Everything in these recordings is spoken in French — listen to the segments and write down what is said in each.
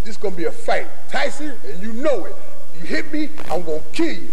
This gonna be a fight. Tyson, and you know it. You hit me, I'm gonna kill you.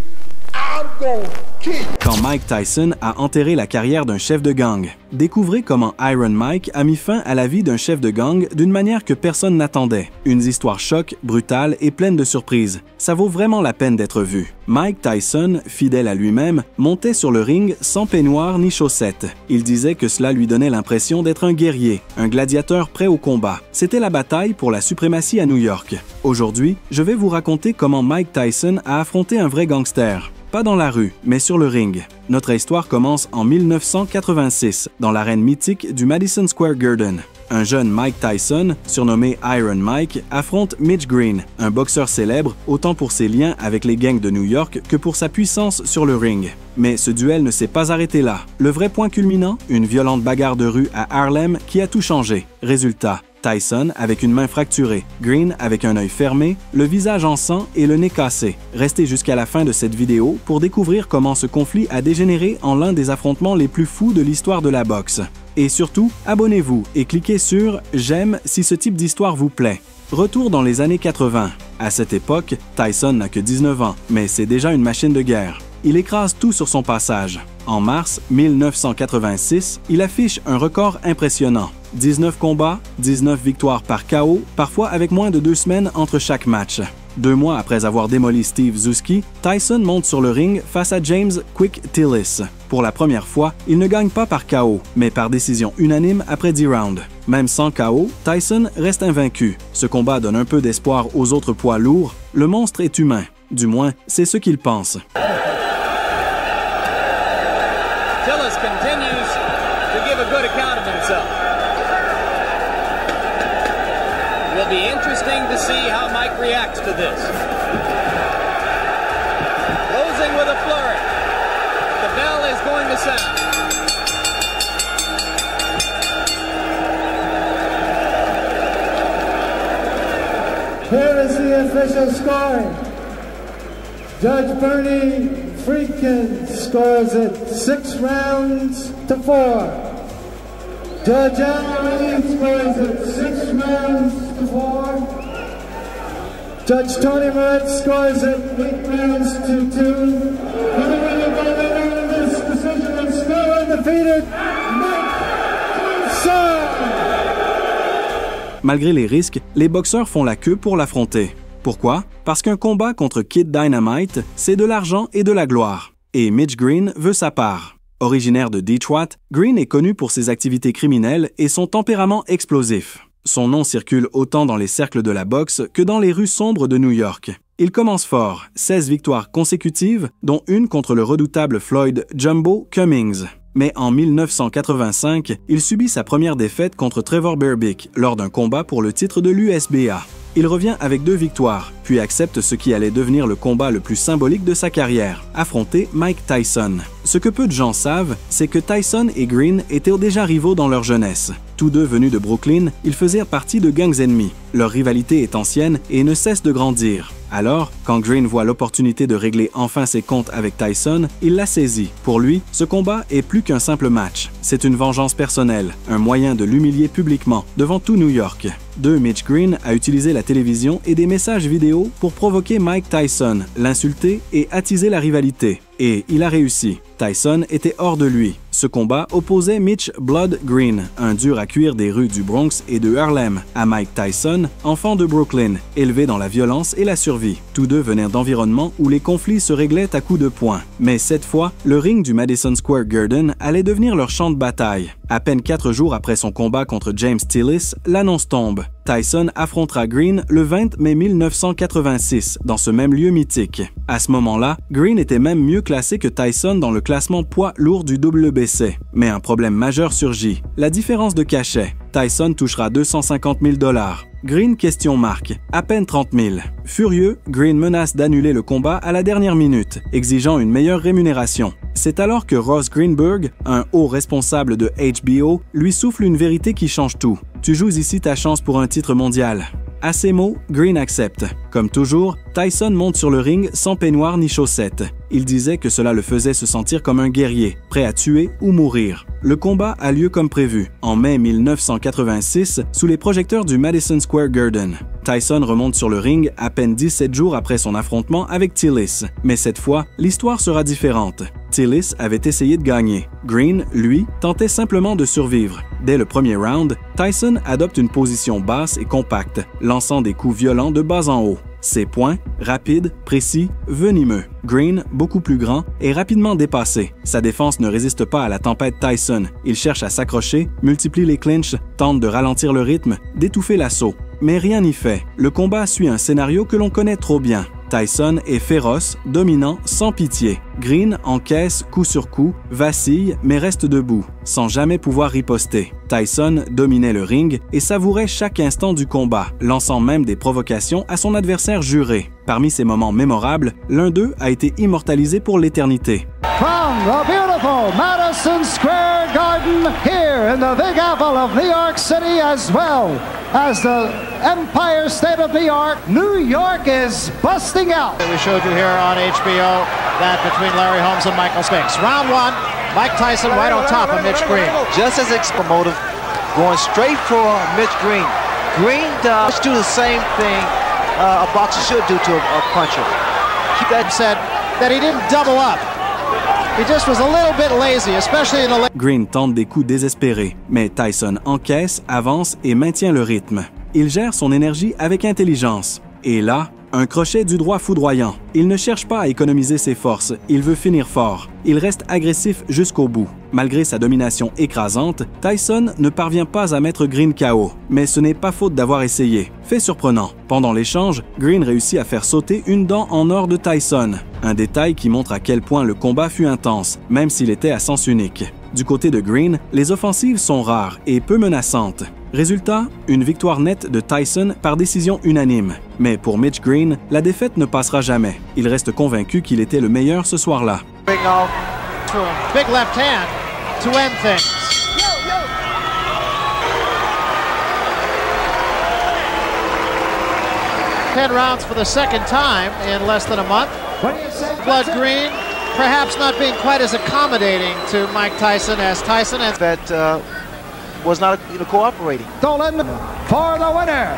Quand Mike Tyson a enterré la carrière d'un chef de gang, découvrez comment Iron Mike a mis fin à la vie d'un chef de gang d'une manière que personne n'attendait. Une histoire choc, brutale et pleine de surprises. Ça vaut vraiment la peine d'être vu. Mike Tyson, fidèle à lui-même, montait sur le ring sans peignoir ni chaussettes. Il disait que cela lui donnait l'impression d'être un guerrier, un gladiateur prêt au combat. C'était la bataille pour la suprématie à New York. Aujourd'hui, je vais vous raconter comment Mike Tyson a affronté un vrai gangster. Pas dans la rue, mais sur le ring. Notre histoire commence en 1986, dans l'arène mythique du Madison Square Garden. Un jeune Mike Tyson, surnommé Iron Mike, affronte Mitch Green, un boxeur célèbre autant pour ses liens avec les gangs de New York que pour sa puissance sur le ring. Mais ce duel ne s'est pas arrêté là. Le vrai point culminant, une violente bagarre de rue à Harlem qui a tout changé. Résultat, Tyson avec une main fracturée, Green avec un œil fermé, le visage en sang et le nez cassé. Restez jusqu'à la fin de cette vidéo pour découvrir comment ce conflit a dégénéré en l'un des affrontements les plus fous de l'histoire de la boxe. Et surtout, abonnez-vous et cliquez sur « J'aime » si ce type d'histoire vous plaît. Retour dans les années 80. À cette époque, Tyson n'a que 19 ans, mais c'est déjà une machine de guerre. Il écrase tout sur son passage. En mars 1986, il affiche un record impressionnant. 19 combats, 19 victoires par KO, parfois avec moins de 2 semaines entre chaque match. 2 mois après avoir démoli Steve Zouski, Tyson monte sur le ring face à James Quick Tillis. Pour la première fois, il ne gagne pas par KO, mais par décision unanime après 10 rounds. Même sans KO, Tyson reste invaincu. Ce combat donne un peu d'espoir aux autres poids lourds. Le monstre est humain. Du moins, c'est ce qu'il pense. Tillis continues to give a good account of himself. It will be interesting to see how Mike reacts to this. Closing with a flurry. The bell is going to sound. Here is the official scoring. Judge Bernie Friedkin scores it 6 rounds to 4. Judge Al scores it 6 rounds to 4. Judge Tony Moritz scores it 8 rounds to 2. And the winner by the end of this decision is still undefeated, Mike Tyson. Malgré les risques, les boxeurs font la queue pour l'affronter. Pourquoi? Parce qu'un combat contre Kid Dynamite, c'est de l'argent et de la gloire. Et Mitch Green veut sa part. Originaire de Detroit, Green est connu pour ses activités criminelles et son tempérament explosif. Son nom circule autant dans les cercles de la boxe que dans les rues sombres de New York. Il commence fort, 16 victoires consécutives, dont une contre le redoutable Floyd Jumbo Cummings. Mais en 1985, il subit sa première défaite contre Trevor Berbick lors d'un combat pour le titre de l'USBA. Il revient avec 2 victoires, puis accepte ce qui allait devenir le combat le plus symbolique de sa carrière, affronter Mike Tyson. Ce que peu de gens savent, c'est que Tyson et Green étaient déjà rivaux dans leur jeunesse. Tous deux venus de Brooklyn, ils faisaient partie de gangs ennemis. Leur rivalité est ancienne et ne cesse de grandir. Alors, quand Green voit l'opportunité de régler enfin ses comptes avec Tyson, il la saisit. Pour lui, ce combat est plus qu'un simple match. C'est une vengeance personnelle, un moyen de l'humilier publiquement, devant tout New York. Mitch Green a utilisé la télévision et des messages vidéo pour provoquer Mike Tyson, l'insulter et attiser la rivalité. Et il a réussi. Tyson était hors de lui. Ce combat opposait Mitch Blood Green, un dur à cuire des rues du Bronx et de Harlem, à Mike Tyson, enfant de Brooklyn, élevé dans la violence et la survie. Tous deux venaient d'environnements où les conflits se réglaient à coups de poing. Mais cette fois, le ring du Madison Square Garden allait devenir leur champ de bataille. À peine 4 jours après son combat contre James Tillis, l'annonce tombe. Tyson affrontera Green le 20 mai 1986, dans ce même lieu mythique. À ce moment-là, Green était même mieux classé que Tyson dans le classement poids lourd du WBC. Mais un problème majeur surgit, la différence de cachet. Tyson touchera 250 000 $. Green question marque, à peine 30 000. Furieux, Green menace d'annuler le combat à la dernière minute, exigeant une meilleure rémunération. C'est alors que Ross Greenberg, un haut responsable de HBO, lui souffle une vérité qui change tout. Tu joues ici ta chance pour un titre mondial. À ces mots, Green accepte. Comme toujours, Tyson monte sur le ring sans peignoir ni chaussettes. Il disait que cela le faisait se sentir comme un guerrier, prêt à tuer ou mourir. Le combat a lieu comme prévu, en mai 1986, sous les projecteurs du Madison Square Garden. Tyson remonte sur le ring à peine 17 jours après son affrontement avec Tillis. Mais cette fois, l'histoire sera différente. Tillis avait essayé de gagner. Green, lui, tentait simplement de survivre. Dès le premier round, Tyson adopte une position basse et compacte, lançant des coups violents de bas en haut. Ses points, rapides, précis, venimeux. Green, beaucoup plus grand, est rapidement dépassé. Sa défense ne résiste pas à la tempête Tyson. Il cherche à s'accrocher, multiplie les clinches, tente de ralentir le rythme, d'étouffer l'assaut. Mais rien n'y fait. Le combat suit un scénario que l'on connaît trop bien. Tyson est féroce, dominant, sans pitié. Green encaisse coup sur coup, vacille mais reste debout, sans jamais pouvoir riposter. Tyson dominait le ring et savourait chaque instant du combat, lançant même des provocations à son adversaire juré. Parmi ces moments mémorables, l'un d'eux a été immortalisé pour l'éternité. From the beautiful Madison Square Garden here in the Big Apple of New York City, as well as the Empire State of New York is busting out. We showed you here on HBO that between Larry Holmes and Michael Spinks. Round one, Mike Tyson right on top of Mitch Green. Just as explosive, going straight for Mitch Green. Green does do the same thing a boxer should do to a puncher. That said that he didn't double up. He just was a little bit lazy, especially in the late. Green tente des coups désespérés, mais Tyson encaisse, avance et maintient le rythme. Il gère son énergie avec intelligence. Et là, un crochet du droit foudroyant. Il ne cherche pas à économiser ses forces, il veut finir fort. Il reste agressif jusqu'au bout. Malgré sa domination écrasante, Tyson ne parvient pas à mettre Green KO. Mais ce n'est pas faute d'avoir essayé. Fait surprenant. Pendant l'échange, Green réussit à faire sauter une dent en or de Tyson. Un détail qui montre à quel point le combat fut intense, même s'il était à sens unique. Du côté de Green, les offensives sont rares et peu menaçantes. Résultat, une victoire nette de Tyson par décision unanime. Mais pour Mitch Green, la défaite ne passera jamais. Il reste convaincu qu'il était le meilleur ce soir-là. Big left hand to end things. Ten rounds for the second time in less than a month. Blood Green, perhaps not being quite as accommodating to Mike Tyson as Tyson and That was not cooperating. Dolan for the winner,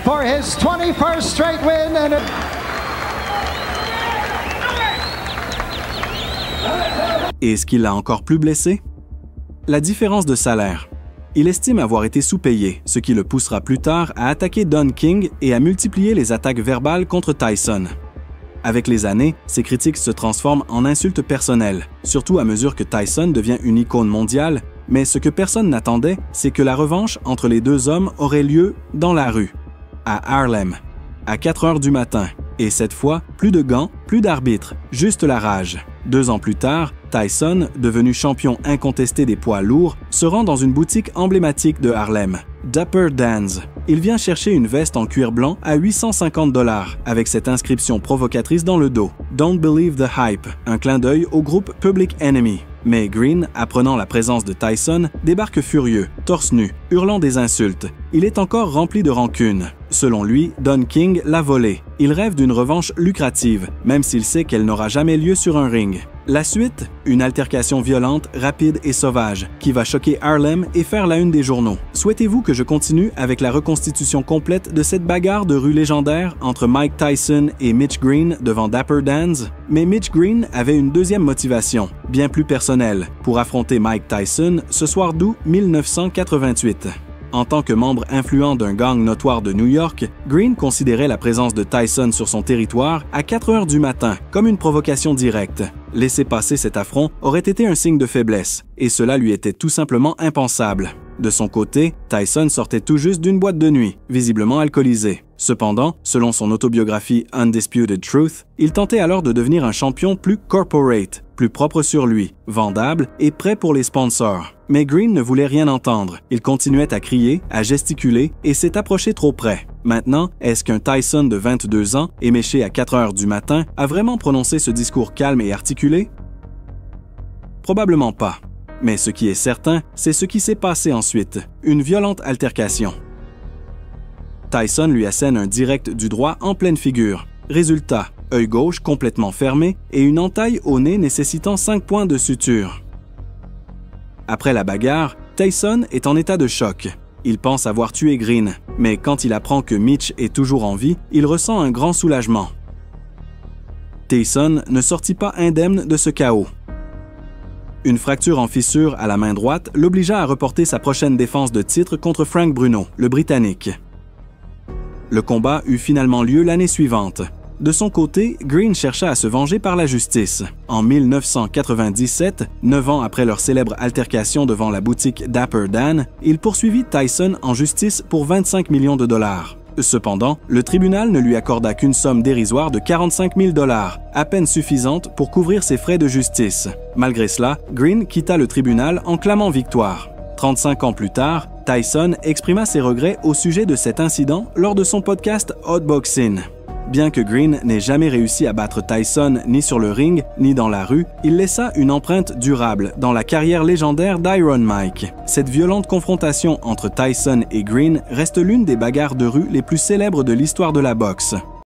for his 21st straight win. And Et ce qui l'a encore plus blessé? La différence de salaire. Il estime avoir été sous-payé, ce qui le poussera plus tard à attaquer Don King et à multiplier les attaques verbales contre Tyson. Avec les années, ces critiques se transforment en insultes personnelles, surtout à mesure que Tyson devient une icône mondiale, mais ce que personne n'attendait, c'est que la revanche entre les deux hommes aurait lieu dans la rue, à Harlem, à 4 heures du matin. Et cette fois, plus de gants, plus d'arbitres, juste la rage. 2 ans plus tard, Tyson, devenu champion incontesté des poids lourds, se rend dans une boutique emblématique de Harlem, Dapper Dan's. Il vient chercher une veste en cuir blanc à 850 $, avec cette inscription provocatrice dans le dos. Don't believe the hype, un clin d'œil au groupe Public Enemy. Mais Green, apprenant la présence de Tyson, débarque furieux, torse nu, hurlant des insultes. Il est encore rempli de rancune. Selon lui, Don King l'a volé. Il rêve d'une revanche lucrative, même s'il sait qu'elle n'aura jamais lieu sur un ring. La suite, une altercation violente, rapide et sauvage, qui va choquer Harlem et faire la une des journaux. Souhaitez-vous que je continue avec la reconstitution complète de cette bagarre de rue légendaire entre Mike Tyson et Mitch Green devant Dapper Dan's? Mais Mitch Green avait une deuxième motivation, bien plus personnelle, pour affronter Mike Tyson ce soir d'août 1988. En tant que membre influent d'un gang notoire de New York, Green considérait la présence de Tyson sur son territoire à 4 heures du matin comme une provocation directe. Laisser passer cet affront aurait été un signe de faiblesse, et cela lui était tout simplement impensable. De son côté, Tyson sortait tout juste d'une boîte de nuit, visiblement alcoolisé. Cependant, selon son autobiographie Undisputed Truth, il tentait alors de devenir un champion plus corporate, plus propre sur lui, vendable et prêt pour les sponsors. Mais Green ne voulait rien entendre. Il continuait à crier, à gesticuler et s'est approché trop près. Maintenant, est-ce qu'un Tyson de 22 ans, éméché à 4 heures du matin, a vraiment prononcé ce discours calme et articulé? Probablement pas. Mais ce qui est certain, c'est ce qui s'est passé ensuite, une violente altercation. Tyson lui assène un direct du droit en pleine figure. Résultat, œil gauche complètement fermé et une entaille au nez nécessitant 5 points de suture. Après la bagarre, Tyson est en état de choc. Il pense avoir tué Green, mais quand il apprend que Mitch est toujours en vie, il ressent un grand soulagement. Tyson ne sortit pas indemne de ce chaos. Une fracture en fissure à la main droite l'obligea à reporter sa prochaine défense de titre contre Frank Bruno, le Britannique. Le combat eut finalement lieu l'année suivante. De son côté, Green chercha à se venger par la justice. En 1997, 9 ans après leur célèbre altercation devant la boutique Dapper Dan, il poursuivit Tyson en justice pour 25 millions de dollars. Cependant, le tribunal ne lui accorda qu'une somme dérisoire de 45 000 $, à peine suffisante pour couvrir ses frais de justice. Malgré cela, Green quitta le tribunal en clamant victoire. 35 ans plus tard, Tyson exprima ses regrets au sujet de cet incident lors de son podcast Hot Boxing. Bien que Green n'ait jamais réussi à battre Tyson ni sur le ring, ni dans la rue, il laissa une empreinte durable dans la carrière légendaire d'Iron Mike. Cette violente confrontation entre Tyson et Green reste l'une des bagarres de rue les plus célèbres de l'histoire de la boxe.